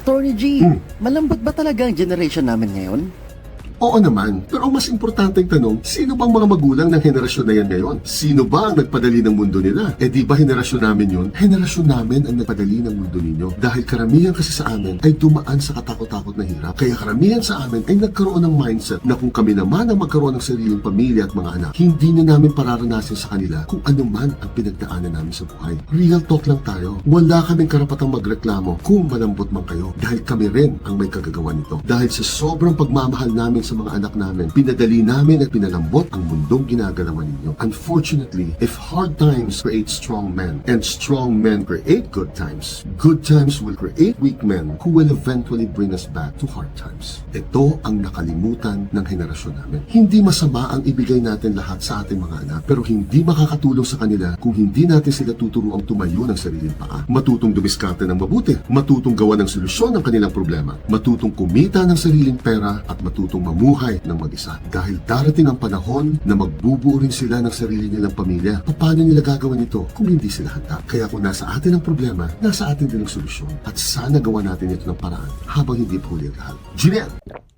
Attorney G, malambot ba talaga ang generation namin ngayon? Oo naman, pero ang mas importanteng tanong, sino bang mga magulang ng henerasyon na yan ngayon? Sino ba ang nagpadali ng mundo nila? Eh di ba henerasyon namin yun? Henerasyon namin ang nagpadali ng mundo ninyo. Dahil karamihan kasi sa amin ay dumaan sa katakot-takot na hirap. Kaya karamihan sa amin ay nagkaroon ng mindset na kung kami naman ang magkaroon ng sariling pamilya at mga anak, hindi na namin pararanasin sa kanila kung ano man ang pinagdaanan namin sa buhay. Real talk lang tayo. Wala kaming karapatang magreklamo kung malambot man kayo dahil kami rin ang may kagagawa nito. Dahil sa sobrang pagmamahal namin sa mga anak namin, pinadali namin at pinalambot ang mundong ginagalawan ninyo. Unfortunately, if hard times create strong men, and strong men create good times will create weak men who will eventually bring us back to hard times. Ito ang nakalimutan ng henerasyon namin. Hindi masama ang ibigay natin lahat sa ating mga anak, pero hindi makakatulong sa kanila kung hindi natin sila tuturuang tumayo ng sariling paa. Matutong dumiskarte ng mabuti, matutong gawa ng solusyon ng kanilang problema, matutong kumita ng sariling pera, at matutong mamuhay ng mag-isa. Dahil darating ang panahon na magbubuo rin sila ng sarili nilang pamilya. Paano nila gagawin ito kung hindi sila handa? Kaya kung nasa atin ang problema, nasa atin din ang solusyon. At sana gawa natin ito ng paraan habang hindi pa huli ang lahat. Jeanette!